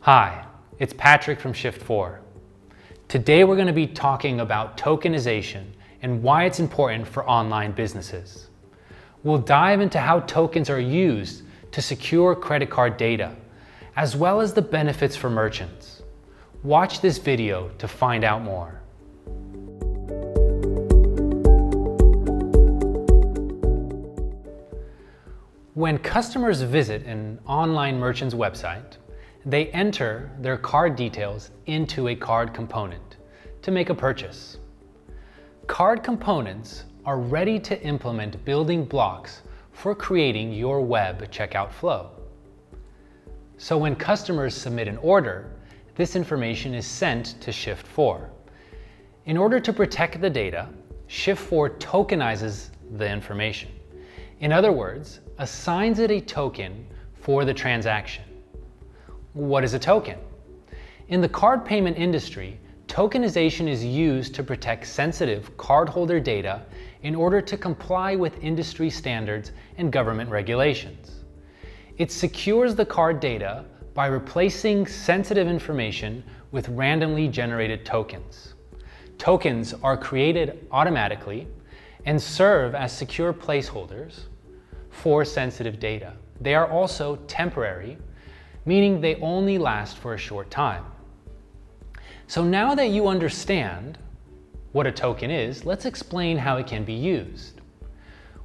Hi, it's Patrick from Shift4. Today we're going to be talking about tokenization and why it's important for online businesses. We'll dive into how tokens are used to secure credit card data, as well as the benefits for merchants. Watch this video to find out more. When customers visit an online merchant's website, they enter their card details into a card component to make a purchase. Card components are ready to implement building blocks for creating your web checkout flow. So when customers submit an order, this information is sent to Shift4. In order to protect the data, Shift4 tokenizes the information. In other words, assigns it a token for the transaction. What is a token? In the card payment industry, tokenization is used to protect sensitive cardholder data in order to comply with industry standards and government regulations. It secures the card data by replacing sensitive information with randomly generated tokens. Tokens are created automatically and serve as secure placeholders for sensitive data. They are also temporary, meaning they only last for a short time. So now that you understand what a token is, let's explain how it can be used.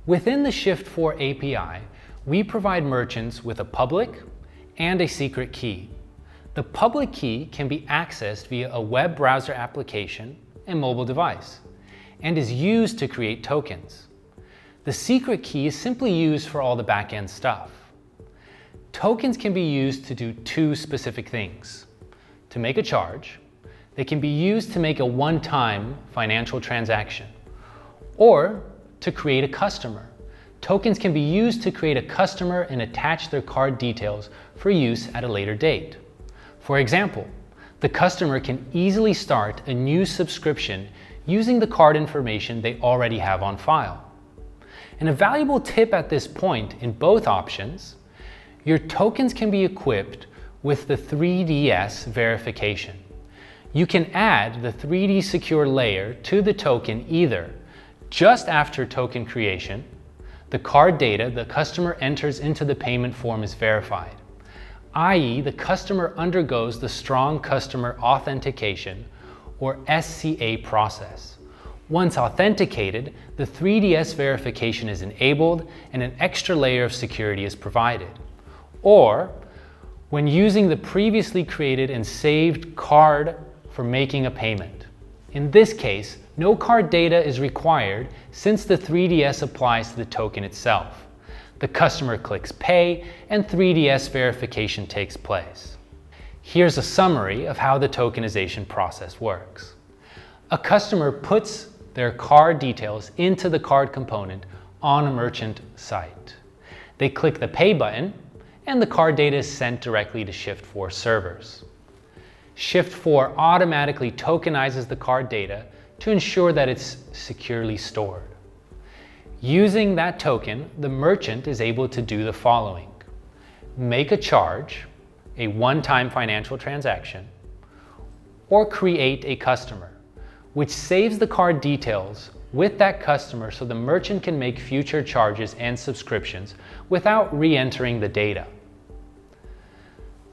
Within the Shift4 API, we provide merchants with a public and a secret key. The public key can be accessed via a web browser application and mobile device, and is used to create tokens. The secret key is simply used for all the back-end stuff. Tokens can be used to do two specific things. To make a charge, they can be used to make a one-time financial transaction, or to create a customer. Tokens can be used to create a customer and attach their card details for use at a later date. For example, the customer can easily start a new subscription using the card information they already have on file. And a valuable tip at this point in both options, your tokens can be equipped with the 3DS verification. You can add the 3D secure layer to the token either just after token creation, the card data the customer enters into the payment form is verified, i.e. the customer undergoes the strong customer authentication or SCA process. Once authenticated, the 3DS verification is enabled and an extra layer of security is provided. Or when using the previously created and saved card for making a payment. In this case, no card data is required since the 3DS applies to the token itself. The customer clicks pay and 3DS verification takes place. Here's a summary of how the tokenization process works. A customer puts their card details into the card component on a merchant site. They click the pay button and the card data is sent directly to Shift4 servers. Shift4 automatically tokenizes the card data to ensure that it's securely stored. Using that token, the merchant is able to do the following: make a charge, a one-time financial transaction, or create a customer, which saves the card details with that customer so the merchant can make future charges and subscriptions without re-entering the data.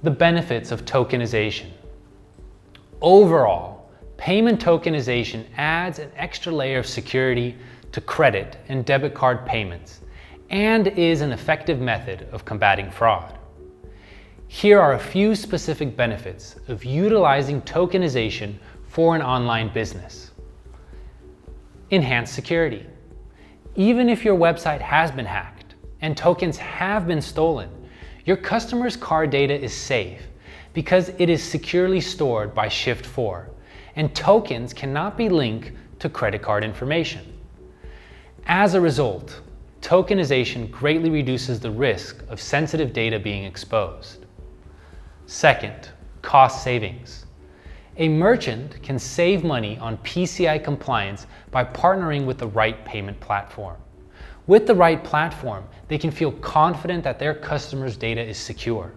The benefits of tokenization. Overall, payment tokenization adds an extra layer of security to credit and debit card payments and is an effective method of combating fraud. Here are a few specific benefits of utilizing tokenization for an online business. Enhanced security. Even if your website has been hacked and tokens have been stolen, your customer's card data is safe because it is securely stored by Shift4, and tokens cannot be linked to credit card information. As a result, tokenization greatly reduces the risk of sensitive data being exposed. Second, cost savings. A merchant can save money on PCI compliance by partnering with the right payment platform. With the right platform, they can feel confident that their customers' data is secure.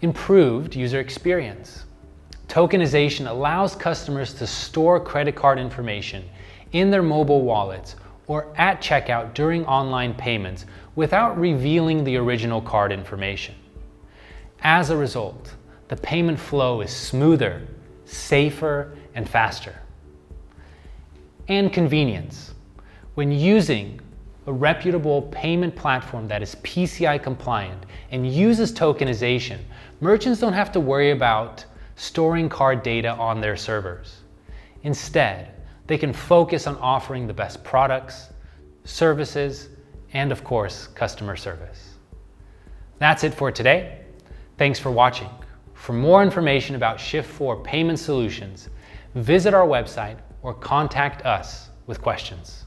Improved user experience. Tokenization allows customers to store credit card information in their mobile wallets or at checkout during online payments without revealing the original card information. As a result, the payment flow is smoother, safer, and faster. And convenience. When using a reputable payment platform that is PCI compliant and uses tokenization, merchants don't have to worry about storing card data on their servers. Instead, they can focus on offering the best products, services, and of course, customer service. That's it for today. Thanks for watching. For more information about Shift4 payment solutions, visit our website or contact us with questions.